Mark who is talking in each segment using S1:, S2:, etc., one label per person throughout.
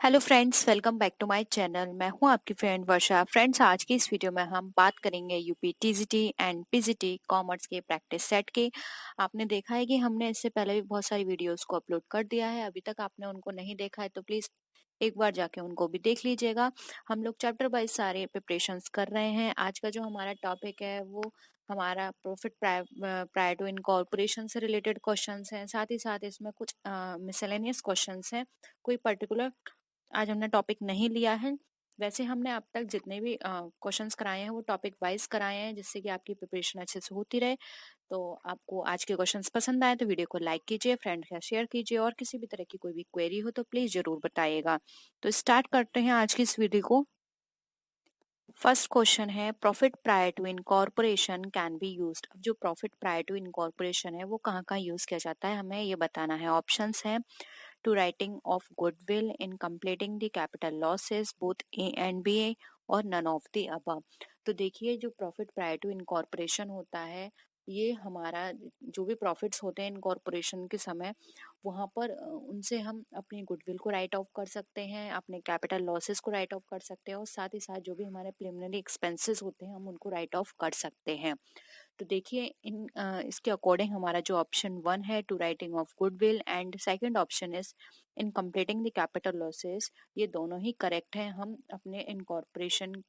S1: Hello friends, welcome back to my channel. मैं हूं आपकी फ्रेंड वर्षा। फ्रेंड्स, आज की इस वीडियो में हम बात करेंगे UP TGT and PGT commerce के प्रैक्टिस सेट की। आपने देखा है कि हमने इससे पहले भी बहुत सारी वीडियोस को अपलोड कर दिया है। अभी तक आपने उनको नहीं देखा है तो प्लीज एक बार जाके उनको भी देख लीजिएगा। हम लोग चैप्टर वाइज सारे प्रिपरेशंस कर रहे हैं। आज का जो हमारा टॉपिक है वो हमारा प्रॉफिट प्रायर टू इनकॉर्पोरेशन से रिलेटेड क्वेश्चंस हैं। साथ ही साथ इसमें कुछ मिसलेनियस क्वेश्चंस हैं। कोई पर्टिकुलर आज हमने टॉपिक नहीं लिया है। वैसे हमने अब तक जितने भी क्वेश्चंस कराए हैं वो टॉपिक वाइज कराए हैं, जिससे कि आपकी प्रिपरेशन अच्छे से होती रहे। तो आपको आज के क्वेश्चंस पसंद आए तो वीडियो को लाइक कीजिए, फ्रेंड के साथ शेयर कीजिए, और किसी भी तरह की कोई भी क्वेरी हो तो प्लीज जरूर बताइएगा। तो स्टार्ट करते हैं आज की इस वीडियो को। फर्स्ट क्वेश्चन है, profit prior to incorporation can be used. अब जो प्रॉफिट प्रायर टू इनकॉर्पोरेशन है वो कहाँ कहाँ यूज किया जाता है, हमें ये बताना है। ऑप्शंस हैं to writing of goodwill in completing the capital losses both A and B और none of the above। तो देखिए, जो प्रॉफिट प्रायर टू इनकॉर्पोरेशन होता है, ये हमारा जो भी प्रॉफिट्स होते हैं इनकॉर्पोरेशन के समय, वहाँ पर उनसे हम अपनी गुडविल को राइट ऑफ कर सकते हैं, अपने कैपिटल लॉसेस को राइट ऑफ कर सकते हैं, और साथ ही साथ जो भी हमारे प्रिलिमिनरी एक्सपेंसेस होते हैं हम उनको राइट ऑफ कर सकते हैं। तो देखिए, इसके अकॉर्डिंग हमारा जो ऑप्शन 1 है to writing off goodwill and second option is in completing the capital losses, ये दोनों ही करेक्ट है। हम अपने incorporation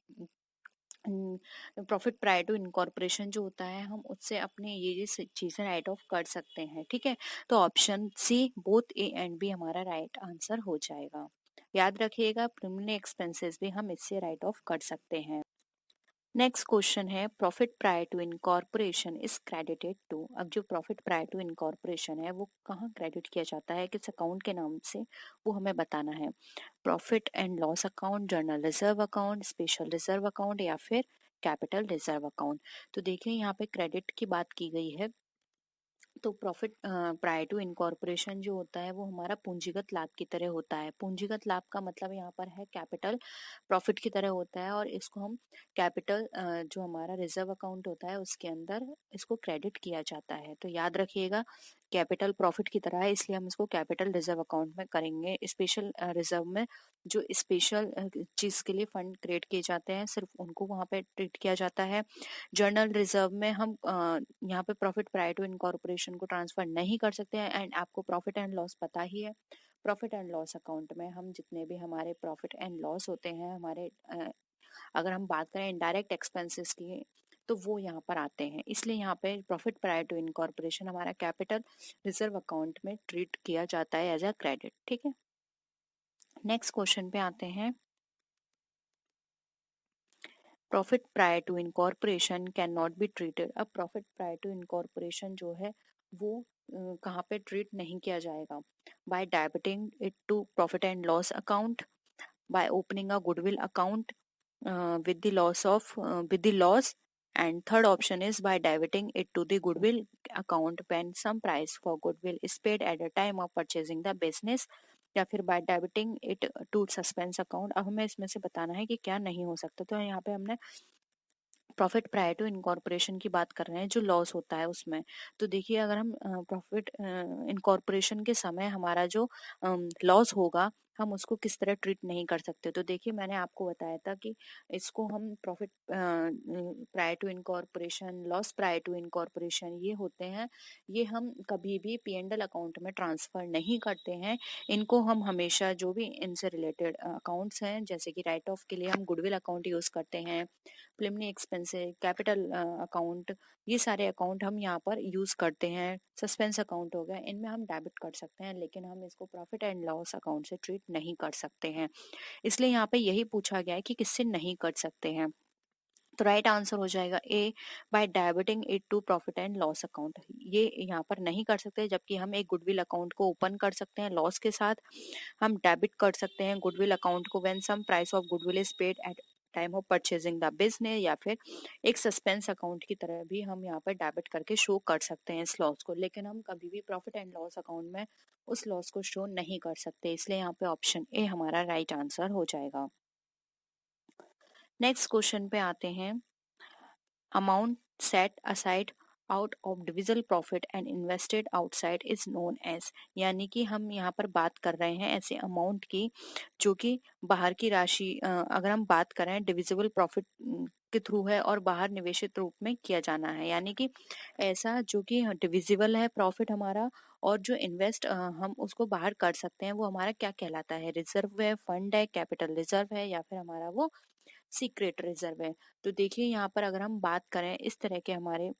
S1: profit prior to incorporation जो होता है, हम उससे अपने ये चीजें राइट ऑफ कर सकते हैं। ठीक है, तो option C both A and B हमारा राइट आंसर हो जाएगा। याद रखिएगा, प्रिलिमिनरी एक्सपेंसेस भी हम इससे राइट ऑफ कर सकते हैं। नेक्स्ट क्वेश्चन है, profit prior to incorporation is credited to. अब जो प्रॉफिट प्रायर टू इनकॉर्पोरेशन है वो कहाँ क्रेडिट किया जाता है, किस अकाउंट के नाम से, वो हमें बताना है। Profit and loss account, journal reserve account, special reserve account, या फिर कैपिटल रिजर्व अकाउंट। तो देखिए, यहाँ पे क्रेडिट की बात की गई है। तो प्रॉफिट प्रायर टू इनकॉर्पोरेशन जो होता है वो हमारा पूंजीगत लाभ की तरह होता है। पूंजीगत लाभ का मतलब यहाँ पर है कैपिटल प्रॉफिट की तरह होता है, और इसको हम कैपिटल जो हमारा रिजर्व अकाउंट होता है उसके अंदर इसको क्रेडिट किया जाता है। तो याद रखिएगा, कैपिटल प्रॉफिट की तरह है, इसलिए हम इसको कैपिटल रिजर्व अकाउंट में करेंगे। स्पेशल रिजर्व में जो स्पेशल चीज के लिए फंड क्रिएट किए जाते हैं, सिर्फ उनको वहां पे ट्रीट किया जाता है। जर्नल रिजर्व में हम यहाँ पे प्रॉफिट प्रायर टू इनकॉर्पोरेशन को ट्रांसफर नहीं कर सकते हैं। एंड आपको प्रॉफिट एंड लॉस पता ही है, प्रॉफिट एंड लॉस अकाउंट में हम जितने भी हमारे प्रॉफिट एंड लॉस होते हैं, हमारे अगर हम बात करें इनडायरेक्ट एक्सपेंसेस की, तो वो यहाँ पर आते हैं। इसलिए यहाँ पे प्रॉफिट प्रायर टू इनकॉर्पोरेशन हमारा कैपिटल रिजर्व अकाउंट में ट्रीट किया जाता है एज अ क्रेडिट। ठीक है, नेक्स्ट क्वेश्चन पे आते हैं। Profit prior to incorporation can not be treated. अब प्रॉफिट प्रायर टू इनकॉर्पोरेशन जो है वो कहाँ पे ट्रीट नहीं किया जाएगा। By debiting it to profit and loss account, by opening a goodwill account with the loss, and third option is by debiting it to the goodwill account when some price for goodwill is paid at the time of purchasing the business, या फिर by debiting it to suspense account. अब हमें इसमें से बताना है कि क्या नहीं हो सकता। तो यहाँ पे हमने प्रॉफिट प्रायर टू इनकॉर्पोरेशन की बात कर रहे हैं, जो लॉस होता है उसमें। तो देखिए, अगर हम प्रॉफिट इनकॉर्पोरेशन के समय हमारा जो लॉस होगा, हम उसको किस तरह ट्रीट नहीं कर सकते। तो देखिए, मैंने आपको बताया था कि इसको हम profit prior to incorporation, loss prior to incorporation, ये होते हैं, ये हम कभी भी P&L अकाउंट में ट्रांसफर नहीं करते हैं। इनको हम हमेशा जो भी इनसे रिलेटेड अकाउंट्स हैं, जैसे कि राइट ऑफ के लिए हम गुडविल अकाउंट यूज करते हैं, प्रिलिमिनरी एक्सपेंसेस, कैपिटल अकाउंट, ये सारे अकाउंट हम यहाँ पर यूज करते हैं। सस्पेंस अकाउंट हो गया, इनमें हम डेबिट कर सकते हैं, लेकिन हम इसको प्रॉफिट एंड लॉस अकाउंट से ट्रीट नहीं कर सकते हैं। इसलिए यहाँ पे यही पूछा गया है कि किससे नहीं कर सकते हैं। तो राइट आंसर हो जाएगा A, by debiting it to profit and loss account. ये यहाँ पर नहीं कर सकते, जबकि हम एक गुडविल अकाउंट को ओपन कर सकते हैं लॉस के साथ। हम डेबिट कर सकते हैं गुडविल अकाउंट को when some price of goodwill is paid at time of purchasing the business, या फिर एक सस्पेंस अकाउंट की तरह भी हम यहाँ पर डेबिट करके शो कर सकते हैं इस लॉस को। लेकिन हम कभी भी प्रॉफिट एंड लॉस अकाउंट में उस लॉस को शो नहीं कर सकते, इसलिए यहाँ पे ऑप्शन ए हमारा राइट आंसर हो जाएगा। नेक्स्ट क्वेश्चन पे आते हैं। Amount set aside out of divisible profit and invested outside is known as, यानी कि हम यहाँ पर बात कर रहे हैं ऐसे अमाउंट की जो कि बाहर की राशि, अगर हम बात करें डिविजिबल प्रॉफिट के थ्रू है और बाहर निवेशित रूप में किया जाना है, यानी कि ऐसा जो कि डिविजिबल है प्रॉफिट हमारा, और जो इन्वेस्ट हम उसको बाहर कर सकते हैं, वो हमारा क्या कहलाता है, रिजर्व है, फंड है, कैपिटल रिजर्व है, या फिर हमारा वो सीक्रेट रिजर्व है। तो देखिए यहाँ पर अगर हम बात करें इस तरह के हमारे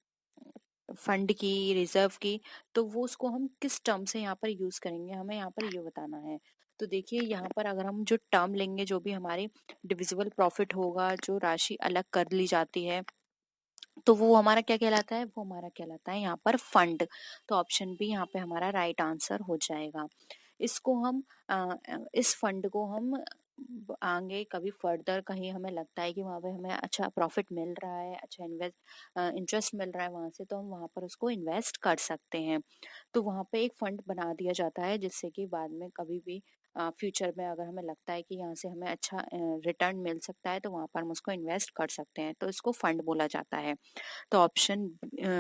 S1: फंड की, रिजर्व की, तो वो उसको हम किस टर्म से यहाँ पर यूज करेंगे, हमें यहाँ पर ये बताना है। तो देखिए यहाँ पर अगर हम जो टर्म लेंगे, जो भी हमारी डिविजिबल प्रॉफिट होगा, जो राशि अलग कर ली जाती है, तो वो हमारा क्या कहलाता है, वो हमारा कहलाता है यहाँ पर फंड। तो ऑप्शन बी यहाँ पे हमारा राइट आंसर हो जाएगा। इसको हम इस फंड को हम आगे कभी फर्दर कहीं हमें लगता है कि वहाँ पे हमें अच्छा प्रॉफिट मिल रहा है, अच्छा इंटरेस्ट मिल रहा है वहाँ से, तो हम वहाँ पर उसको इन्वेस्ट कर सकते हैं। तो वहाँ पे एक फंड बना दिया जाता है जिससे कि बाद में कभी भी फ्यूचर में अगर हमें लगता है कि यहाँ से हमें अच्छा रिटर्न मिल सकता है, तो वहाँ पर हम उसको इन्वेस्ट कर सकते हैं, तो इसको फंड बोला जाता है। तो ऑप्शन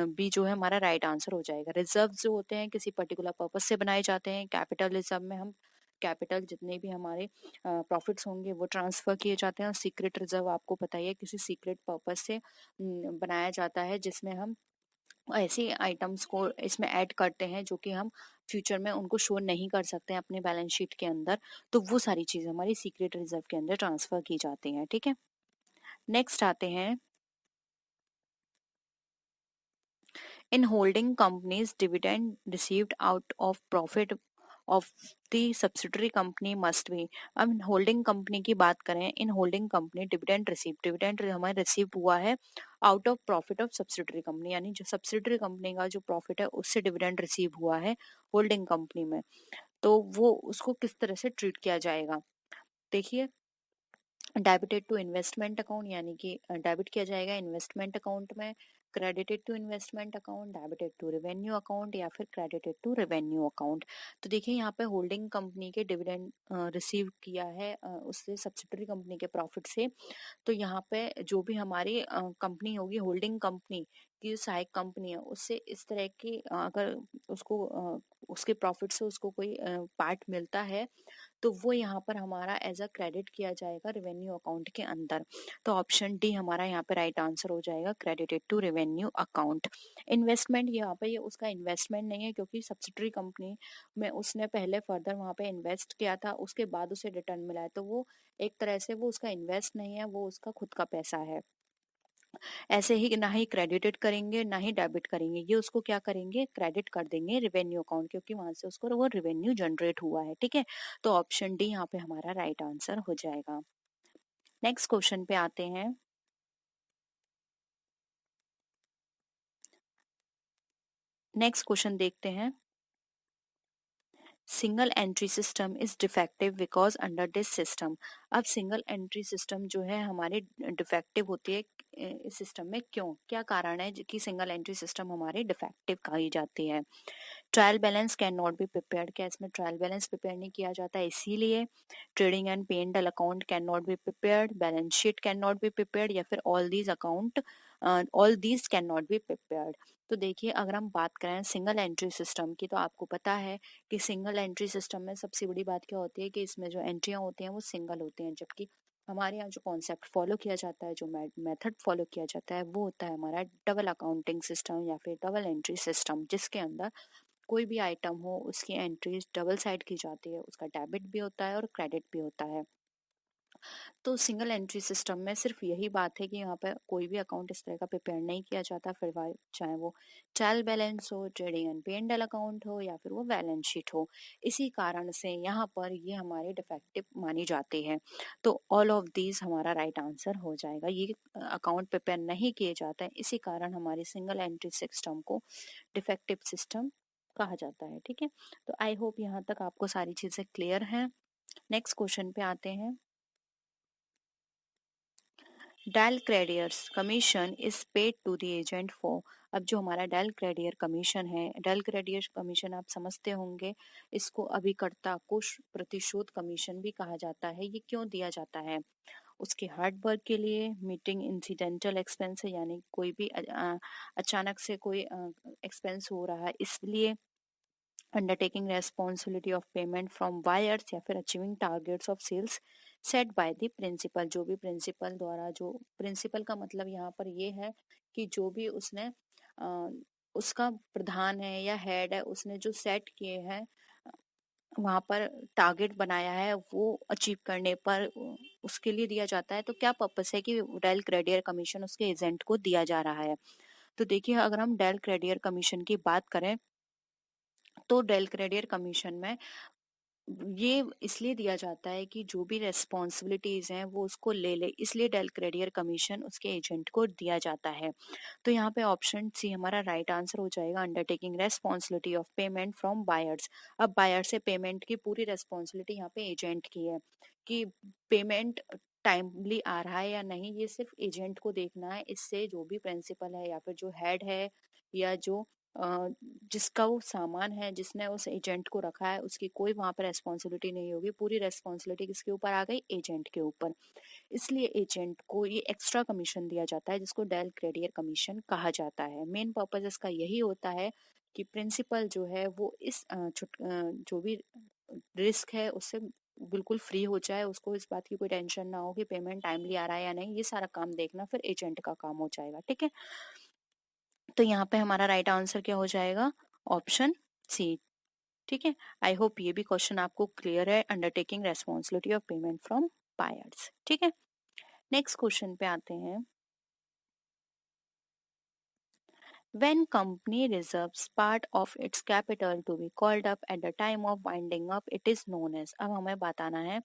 S1: बी जो है हमारा राइट आंसर हो जाएगा। रिजर्व जो होते हैं किसी पर्टिकुलर पर्पज से बनाए जाते हैं। कैपिटल रिजर्व में हम कैपिटल जितने भी हमारे प्रॉफिट्स होंगे वो ट्रांसफर किए जाते हैं, और सीक्रेट रिजर्व आपको पता ही है किसी सीक्रेट पर्पज से बनाया जाता है, जिसमें हम ऐसे आइटम्स को इसमें ऐड करते हैं जो कि हम फ्यूचर में उनको शो नहीं कर सकते हैं अपने बैलेंस शीट के अंदर, तो वो सारी चीजें हमारी सीक्रेट रिजर्व के अंदर ट्रांसफर की जाती हैं। ठीक है, नेक्स्ट आते हैं, in holding companies dividend received out of profit of the subsidiary company must be। अब होल्डिंग कंपनी की बात करें, इन होल्डिंग कंपनी डिविडेंड हमारे रिसीव हुआ है out of profit of subsidiary company, यानी जो सब्सिडरी कंपनी का जो प्रॉफिट है उससे डिविडेंड रिसीव हुआ है होल्डिंग कंपनी में, तो वो उसको किस तरह से ट्रीट किया जाएगा। देखिए, डेबिटेड टू इन्वेस्टमेंट अकाउंट, यानी कि डेबिट किया जाएगा इन्वेस्टमेंट अकाउंट में, credited to investment account, debited to revenue account, या फिर क्रेडिटेड टू रेवेन्यू अकाउंट। तो देखिए यहाँ पे होल्डिंग कंपनी के डिविडेंड रिसीव किया है उससे सब्सिडरी कंपनी के प्रॉफिट से, तो यहाँ पे जो भी हमारी कंपनी होगी, होल्डिंग कंपनी की जो सहायक कंपनी है, उससे इस तरह की अगर उसको उसके प्रॉफिट से उसको कोई पार्ट मिलता है, तो वो यहाँ पर हमारा एज अ क्रेडिट किया जाएगा रेवेन्यू अकाउंट के अंदर। तो ऑप्शन डी हमारा यहाँ पे राइट आंसर हो जाएगा, credited to revenue account. Investment यहाँ पे ये उसका इन्वेस्टमेंट नहीं है, क्योंकि सब्सिडरी कंपनी में उसने पहले फर्दर वहाँ पे इन्वेस्ट किया था, उसके बाद उसे रिटर्न मिला है, तो वो एक तरह से वो उसका इन्वेस्ट नहीं है, वो उसका खुद का पैसा है। ऐसे ही ना ही क्रेडिटेड करेंगे ना ही डेबिट करेंगे, ये उसको क्या करेंगे, क्रेडिट कर देंगे रेवेन्यू अकाउंट, क्योंकि वहां से उसको वो रेवेन्यू जनरेट हुआ है। ठीक है, तो ऑप्शन डी यहाँ पे हमारा राइट आंसर हो जाएगा। नेक्स्ट क्वेश्चन पे आते हैं। नेक्स्ट क्वेश्चन देखते हैं, single entry system is defective because under this system. अब सिंगल एंट्री सिस्टम जो है हमारे डिफेक्टिव होती है इस सिस्टम में, क्यों, क्या कारण है कि सिंगल एंट्री सिस्टम हमारी डिफेक्टिव कही जाती है। Trial balance can not be prepared, क्या इसमें ट्रायल बैलेंस प्रिपेयर नहीं किया जाता है इसीलिए। ट्रेडिंग एंड पे and account can not be prepared, balance sheet can not be prepared, या फिर all these can not be prepared. तो देखिए अगर हम बात करें सिंगल एंट्री सिस्टम की, तो आपको पता है कि सिंगल एंट्री सिस्टम में सबसे बड़ी बात क्या होती है कि इसमें जो एंट्रियां होती हैं वो सिंगल होती हैं, जबकि हमारे यहाँ जो कॉन्सेप्ट फॉलो किया जाता है, जो मेथड फॉलो किया जाता है, वो होता है हमारा डबल अकाउंटिंग सिस्टम या फिर डबल एंट्री सिस्टम, जिसके अंदर कोई भी आइटम हो उसकी एंट्रीज डबल साइड की जाती है, उसका डेबिट भी होता है और क्रेडिट भी होता है। तो सिंगल एंट्री सिस्टम में सिर्फ यही बात है कि यहाँ पर कोई भी अकाउंट इस तरह का प्रिपेयर नहीं किया जाता, फिर चाहे वो ट्रायल बैलेंस हो, ट्रेडिंग एंड पे एंड अकाउंट हो, या फिर वो बैलेंस शीट हो। इसी कारण से यहाँ पर ये हमारे डिफेक्टिव मानी जाती है। तो ऑल ऑफ दीज हमारा राइट आंसर हो जाएगा, ये अकाउंट प्रिपेयर नहीं किए जाते हैं, इसी कारण हमारी सिंगल एंट्री सिस्टम को डिफेक्टिव सिस्टम कहा जाता है। ठीक है, तो आई होप यहाँ तक आपको सारी चीजें क्लियर हैं। नेक्स्ट क्वेश्चन पे आते हैं। Del credere's commission is paid to the agent for. अब जो हमारा डेल क्रेडियर कमीशन है, डेल क्रेडियर कमीशन आप समझते होंगे, इसको अभिकर्ता को प्रतिशोध कमीशन भी कहा जाता है। ये क्यों दिया जाता है, उसके हार्ड वर्क के लिए, मीटिंग इंसिडेंटल एक्सपेंस है यानी कोई भी अचानक से कोई एक्सपेंस हो रहा है इसलिए, undertaking responsibility of payment from buyers या फिर achieving targets of sales set by the principal, जो भी प्रिंसिपल द्वारा, जो प्रिंसिपल का मतलब यहाँ पर ये है कि जो भी उसने उसका प्रधान है या हेड है, उसने जो सेट किए हैं वहां पर टारगेट बनाया है वो अचीव करने पर उसके लिए दिया जाता है। तो क्या पर्पस है कि डेल क्रेडियर कमीशन उसके एजेंट को दिया जा रहा है। तो देखिए, अगर हम डेल क्रेडियर कमीशन की बात करें तो डेल क्रेडियर कमीशन में ये इसलिए दिया जाता है कि जो भी रेस्पॉन्सिबिलिटीज हैं वो उसको ले ले, इसलिए डेल क्रेडियर कमीशन उसके एजेंट को दिया जाता है। तो यहाँ पे ऑप्शन सी हमारा राइट आंसर हो जाएगा, undertaking responsibility of payment from buyers. अब बायर से पेमेंट की पूरी रेस्पॉन्सिबिलिटी यहाँ पे एजेंट की है कि पेमेंट टाइमली आ रहा है या नहीं, ये सिर्फ एजेंट को देखना है। इससे जो भी प्रिंसिपल है या फिर जो हेड है या जो जिसका वो सामान है, जिसने उस एजेंट को रखा है, उसकी कोई वहां पर रेस्पॉन्सिबिलिटी नहीं होगी। पूरी रेस्पॉन्सिबिलिटी किसके ऊपर आ गई? एजेंट के ऊपर। इसलिए एजेंट को ये एक्स्ट्रा कमीशन दिया जाता है जिसको डेल क्रेडियर कमीशन कहा जाता है। मेन पर्पज इसका यही होता है कि प्रिंसिपल जो है वो इस जो भी रिस्क है उससे बिल्कुल फ्री हो जाए, उसको इस बात की कोई टेंशन ना हो कि पेमेंट टाइमली आ रहा है या नहीं। ये सारा काम देखना फिर एजेंट का काम हो जाएगा। ठीक है, तो यहाँ पे हमारा राइट आंसर क्या हो जाएगा? Option C. ठीक है, आई होप ये भी क्वेश्चन आपको क्लियर है, undertaking responsibility of payment from buyers. ठीक है, नेक्स्ट क्वेश्चन पे आते हैं। When company reserves part of its capital to be called up at the time of winding up, it is known as। अब हमें बताना है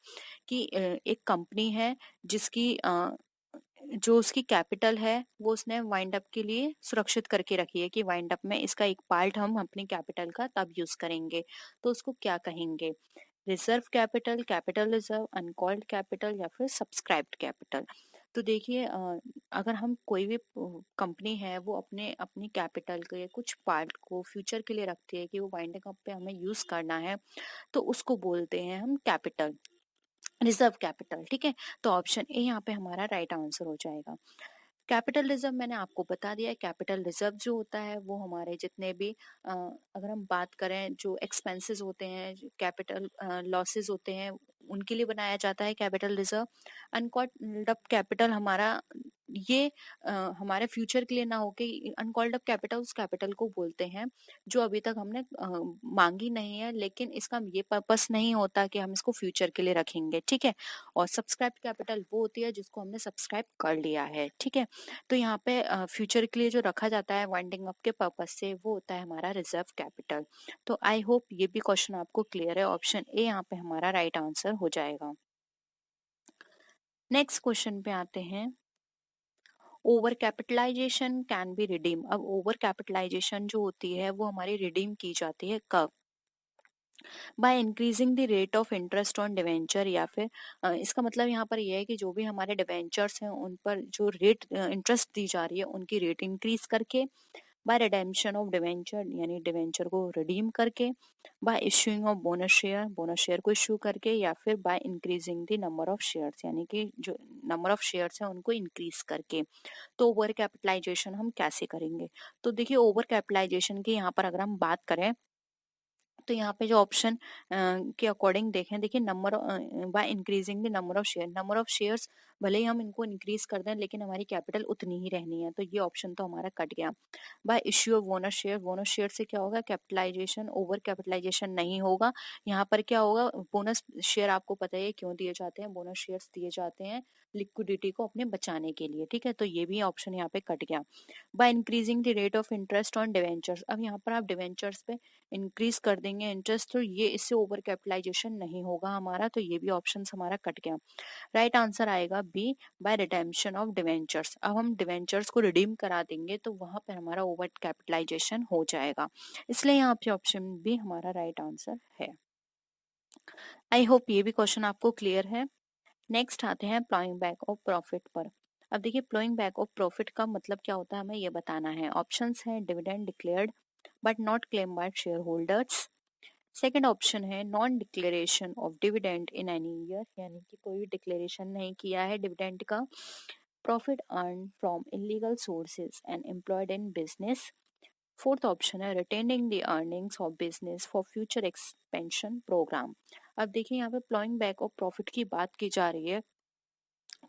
S1: कि एक कंपनी है जिसकी जो उसकी कैपिटल है वो उसने वाइंड अप के लिए सुरक्षित करके रखी है कि वाइंड अप में इसका एक पार्ट हम अपनी कैपिटल का तब यूज करेंगे, तो उसको क्या कहेंगे? Reserve capital, capital reserve, uncalled capital या फिर सब्सक्राइब्ड कैपिटल। तो देखिए, अगर हम कोई भी कंपनी है वो अपने अपनी कैपिटल के कुछ पार्ट को फ्यूचर के लिए रखती है कि वो वाइंडिंग अप पे हमें यूज करना है, तो उसको बोलते हैं हम कैपिटल, रिजर्व कैपिटल। ठीक है, तो ऑप्शन ए यहाँ पे हमारा राइट आंसर हो जाएगा। कैपिटल रिजर्व मैंने आपको बता दिया है। कैपिटल रिजर्व जो होता है वो हमारे जितने भी अगर हम बात करें जो एक्सपेंसेस होते हैं, कैपिटल लॉसेस होते हैं, उनके लिए बनाया जाता है capital reserve. Uncalled up capital हमारा ये हमारे फ्यूचर के लिए ना होके, अनकॉल्ड अप कैपिटल उस कैपिटल को बोलते हैं जो अभी तक हमने मांगी नहीं है, लेकिन इसका ये पर्पस नहीं होता कि हम इसको फ्यूचर के लिए रखेंगे। ठीक है, और सब्सक्राइब कैपिटल वो होती है जिसको हमने सब्सक्राइब कर लिया है। ठीक है, तो यहाँ पे फ्यूचर के लिए जो रखा जाता है वाइंडिंग अप के पर्पस से, वो होता है हमारा रिजर्व कैपिटल। तो आई होप ये भी क्वेश्चन आपको क्लियर है। ऑप्शन ए यहाँ पे हमारा राइट आंसर हो जाएगा। नेक्स्ट क्वेश्चन पे आते हैं। Over capitalisation can be redeem. अब ओवर कैपिटलाइजेशन जो होती है वो हमारी रिडीम की जाती है कब? Bye increasing the rate of interest on debenture, या फिर इसका मतलब यहाँ पर यह है कि जो भी हमारे डिवेंचर्स हैं उन पर जो रेट इंटरेस्ट दी जा रही है उनकी रेट इंक्रीज करके, बाय रिडेम्पशन ऑफ डिवेंचर यानी डिवेंचर को रिडीम करके, by issuing of bonus share को इश्यू करके, या फिर by increasing the number of shares यानी कि जो नंबर ऑफ शेयर्स हैं उनको इंक्रीज करके। तो ओवर कैपिटलाइजेशन हम कैसे करेंगे? तो देखिए, ओवर कैपिटलाइजेशन की यहाँ पर अगर हम बात करें तो यहाँ पे जो ऑप्शन के अकॉर्डिंग देखें, देखिए number by increasing the number of share, number of shares भले ही हम इनको इंक्रीज कर दें लेकिन हमारी कैपिटल उतनी ही रहनी है, तो ये ऑप्शन तो हमारा कट गया। Bye issue of bonus share से क्या होगा? कैपिटलाइजेशन, ओवर कैपिटलाइजेशन नहीं होगा। यहाँ पर क्या होगा? बोनस शेयर आपको पता है क्यों दिए जाते हैं? बोनस शेयर्स दिए जाते हैं लिक्विडिटी को अपने बचाने के लिए। ठीक है, तो ये भी ऑप्शन यहाँ पे कट गया। Bye increasing the rate of interest on debentures, अब यहाँ पर आप डिवेंचर्स पे इंक्रीज कर देंगे इंटरेस्ट, तो ये इससे ओवर कैपिटलाइजेशन नहीं होगा हमारा, तो ये भी ऑप्शन हमारा कट गया। राइट आंसर आएगा B, by redemption of debentures. अब हम डिवेंचर्स को रिडीम करा देंगे तो वहां पर हमारा ओवर कैपिटलाइजेशन हो जाएगा, इसलिए यहाँ पे ऑप्शन बी हमारा राइट आंसर है। आई होप ये भी क्वेश्चन आपको क्लियर है। नेक्स्ट आते हैं प्लॉइंग बैक ऑफ प्रॉफिट पर। अब देखिए, प्लॉइंग बैक ऑफ प्रॉफिट का मतलब क्या होता है हमें ये बताना है। ऑप्शंस हैं dividend declared but not claim by shareholders, second option है non declaration of dividend in any year, यानी कि कोई डिक्लेरेशन नहीं किया है डिविडेंड का। Profit earn from illegal sources and employed in business. Fourth option है retaining the earnings of business for future expansion programme. अब देखिए यहाँ पे प्लॉइंग बैक ऑफ प्रॉफिट की बात की जा रही है,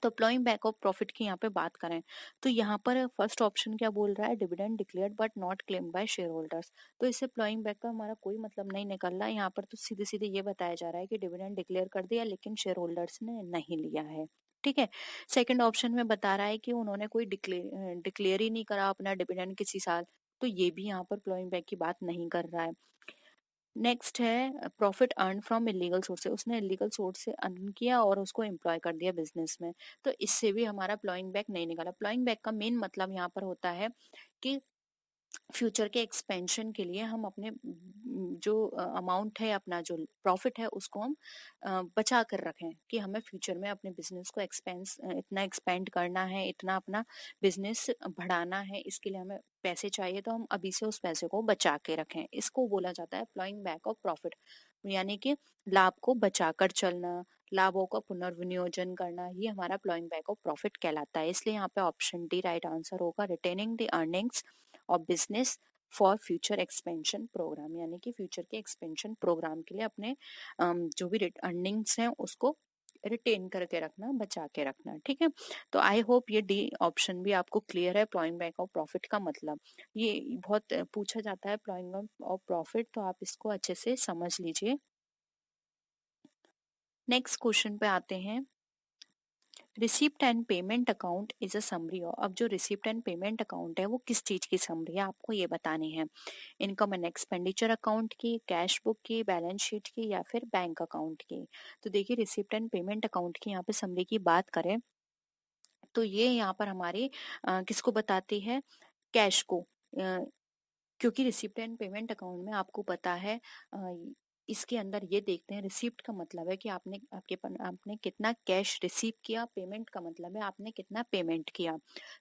S1: तो प्लॉइंग बैक ऑफ प्रॉफिट की यहाँ पे बात करें तो यहाँ पर फर्स्ट ऑप्शन क्या बोल रहा है, dividend declared but not claimed by share holders. तो इससे प्लॉइंग बैक का हमारा कोई मतलब नहीं निकल रहा है, यहाँ पर तो सीधे सीधे ये बताया जा रहा है कि डिविडेंड डिक्लेयर कर दिया लेकिन शेयर होल्डर्स ने नहीं लिया है। ठीक है। सेकंड ऑप्शन में बता रहा है कि उन्होंने कोई डिक्लेयर ही नहीं करा अपना डिविडेंड किसी साल, तो ये भी यहाँ पर प्लॉइंग बैक की बात नहीं कर रहा है। नेक्स्ट है profit earn from illegal source से, उसने इलीगल सोर्स से अर्न किया और उसको एम्प्लॉय कर दिया बिजनेस में, तो इससे भी हमारा प्लॉइंग बैक नहीं निकला। प्लॉइंग बैक का मेन मतलब यहाँ पर होता है कि फ्यूचर के एक्सपेंशन के लिए हम अपने जो अमाउंट है, अपना जो प्रॉफिट है उसको हम बचा कर रखें कि हमें फ्यूचर में अपने बिजनेस को इतना एक्सपेंड करना है, इतना अपना बिजनेस बढ़ाना है, इसके लिए हमें पैसे चाहिए, तो हम अभी से उस पैसे को बचा के रखें। इसको बोला जाता है प्लॉइंग बैक ऑफ प्रॉफिट, यानी कि लाभ को बचा कर चलना, लाभों का पुनर्विनियोजन करना, ये हमारा प्लॉइंग बैक ऑफ प्रॉफिट कहलाता है। इसलिए यहाँ पे ऑप्शन डी राइट आंसर होगा, retaining the earnings of business for future expansion programme, यानी कि फ्यूचर के एक्सपेंशन प्रोग्राम के लिए अपने जो भी अर्निंग्स हैं उसको रिटेन करके रखना, बचा के रखना। ठीक है, तो आई होप ये डी ऑप्शन भी आपको क्लियर है, प्लॉइंग बैक ऑफ प्रॉफिट का मतलब। ये बहुत पूछा जाता है प्लॉइंग ऑफ प्रॉफिट, तो आप इसको अच्छे से समझ लीजिए। नेक्स्ट क्वेश्चन पे आते हैं। Receipt and payment account is a summary. अब जो रिसिप्ट एंड पेमेंट अकाउंट है वो किस चीज की समरी है, आपको ये बतानी है। इनकम एंड एक्सपेंडिचर अकाउंट की, कैश बुक की, बैलेंस शीट की, या फिर बैंक अकाउंट की। तो देखिए रिसिप्ट एंड पेमेंट अकाउंट की यहाँ पे समरी की बात करें तो ये यहाँ पर हमारी किसको बताती है, कैश को। क्योंकि रिसिप्ट एंड पेमेंट अकाउंट में आपको पता है इसके अंदर ये देखते हैं, रिसिप्ट का मतलब है कि आपने कितना कैश रिसीव किया, पेमेंट का मतलब है आपने कितना पेमेंट किया,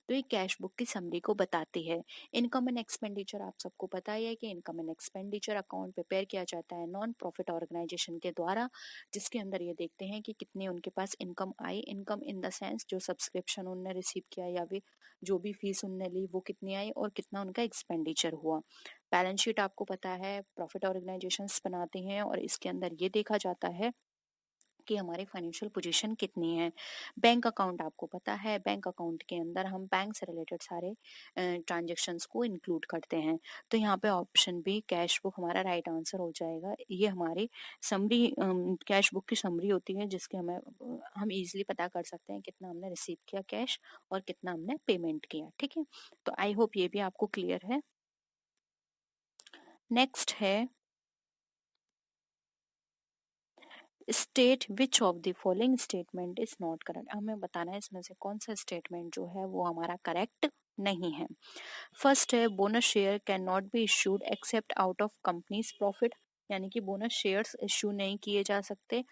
S1: तो ये कैश बुक की समरी को बताती है। इनकम एंड एक्सपेंडिचर आप सबको पता ही है कि income and expenditure account prepare किया जाता है नॉन प्रॉफिट ऑर्गेनाइजेशन के द्वारा, जिसके अंदर ये देखते हैं कि कितनी उनके पास इनकम आई, इनकम इन द सेंस जो सब्सक्रिप्शन उनने रिसीव किया या फिर जो भी फीस उनने ली वो कितनी आई, और कितना उनका एक्सपेंडिचर हुआ। बैलेंस शीट आपको पता है प्रॉफिट ऑर्गेनाइजेशंस बनाते हैं और इसके अंदर ये देखा जाता है कि हमारी फाइनेंशियल पोजीशन कितनी है। बैंक अकाउंट आपको पता है, बैंक अकाउंट के अंदर हम बैंक से रिलेटेड सारे ट्रांजेक्शन्स को इंक्लूड करते हैं। तो यहाँ पे ऑप्शन बी कैश बुक हमारा राइट आंसर हो जाएगा। ये हमारी समरी कैश बुक की समरी होती है, जिसके हम इजीली पता कर सकते हैं कितना हमने रिसीव किया कैश और कितना हमने पेमेंट किया। ठीक है, तो आई होप ये भी आपको क्लियर है। नेक्स्ट है state which of the following statement is not correct. हमें बताना है इसमें से कौन सा स्टेटमेंट जो है वो हमारा करेक्ट नहीं है। फर्स्ट है bonus share can not be issued except out of company's profit, यानी कि बोनस शेयर्स इशू नहीं किए जा सकते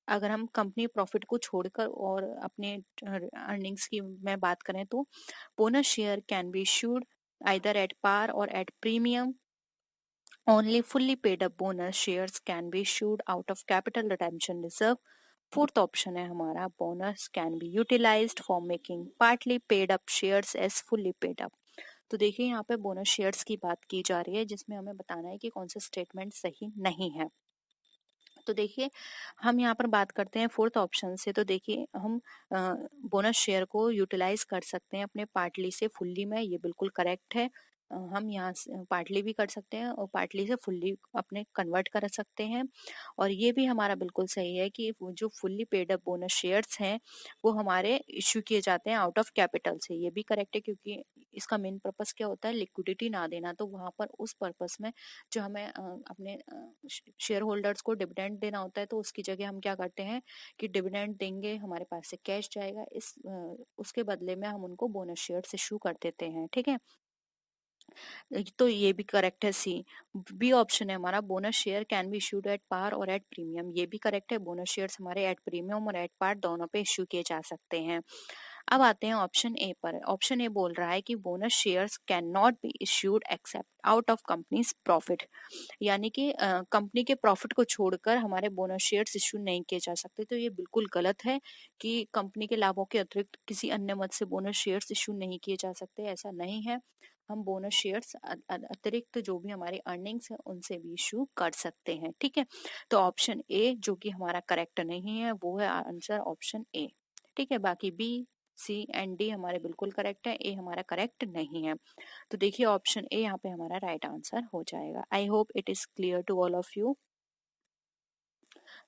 S1: अगर हम कंपनी प्रॉफिट को छोड़कर और अपने अर्निंग्स की में बात करें तो। Bonus share can be issued either at par or at premium. Only fully paid up bonus shares can be issued out of capital redemption reserve. Fourth option है हमारा bonus can be utilised for making partly paid up shares as fully paid up. तो देखिए यहाँ पे bonus shares की बात की जा रही है, जिसमें हमें बताना है कि कौन सा स्टेटमेंट सही नहीं है। तो देखिए हम यहाँ पर बात करते हैं फोर्थ ऑप्शन से, तो देखिए हम बोनस शेयर को यूटिलाइज कर सकते हैं अपने पार्टली से फुल्ली में, ये बिल्कुल करेक्ट है। हम यहाँ से पार्टली भी कर सकते हैं और पार्टली से फुल्ली अपने कन्वर्ट कर सकते हैं। और ये भी हमारा बिल्कुल सही है कि वो जो fully paid up bonus shares हैं वो हमारे इश्यू किए जाते हैं आउट ऑफ कैपिटल से, ये भी करेक्ट है। क्योंकि इसका मेन पर्पस क्या होता है, लिक्विडिटी ना देना, तो वहां पर उस पर्पस में जो हमें अपने शेयर होल्डर्स को डिविडेंड देना होता है, तो उसकी जगह हम क्या करते हैं कि डिविडेंड देंगे, हमारे पास से कैश जाएगा, उसके बदले में हम उनको बोनस शेयर्स इशू कर देते हैं। ठीक है, तो ये भी करेक्ट है। सी बी ऑप्शन है हमारा bonus share can be issued at par और एट प्रीमियम, ये भी करेक्ट है। बोनस शेयर्स हमारे एट प्रीमियम और एट पार दोनों पे इशू किए जा सकते हैं। अब आते हैं ऑप्शन ए पर। ऑप्शन ए बोल रहा है कि bonus shares can not be issued except out of company's profit, यानी कि कंपनी के प्रॉफिट को छोड़कर हमारे बोनस शेयर्स इश्यू नहीं किए जा सकते। तो ये बिल्कुल गलत है कि कंपनी के लाभों के अतिरिक्त किसी अन्य मद से बोनस शेयर्स इश्यू नहीं किए जा सकते, ऐसा नहीं है। हम बोनस शेयर्स अतिरिक्त जो भी हमारे अर्निंग्स है उनसे भी इश्यू कर सकते हैं, ठीक है। तो ऑप्शन ए जो कि हमारा करेक्ट नहीं है, वो है आंसर ऑप्शन ए, ठीक है। बाकी बी, सी एंड डी हमारे बिल्कुल करेक्ट है, ए हमारा करेक्ट नहीं है। तो देखिए ऑप्शन ए यहाँ पे हमारा राइट आंसर हो जाएगा। I hope it is clear to all of you.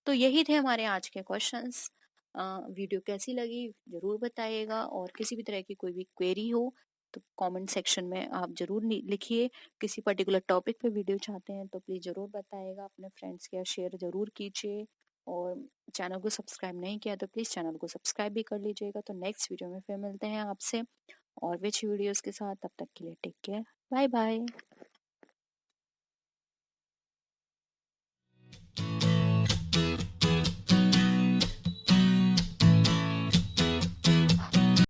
S1: तो यही थे हमारे आज के क्वेश्चंस। वीडियो कैसी लगी जरूर बताइएगा, और किसी भी तरह की कोई भी क्वेरी हो तो कमेंट सेक्शन में आप जरूर लिखिए। किसी पर्टिकुलर टॉपिक पे वीडियो चाहते हैं तो प्लीज जरूर बताइएगा, अपने फ्रेंड्स के साथ शेयर जरूर कीजिए, और चैनल को सब्सक्राइब नहीं किया तो प्लीज चैनल को सब्सक्राइब भी कर लीजिएगा। तो नेक्स्ट वीडियो में फिर मिलते हैं आपसे और विच वीडियोस के साथ। तब तक के लिए टेक केयर, बाय बाय।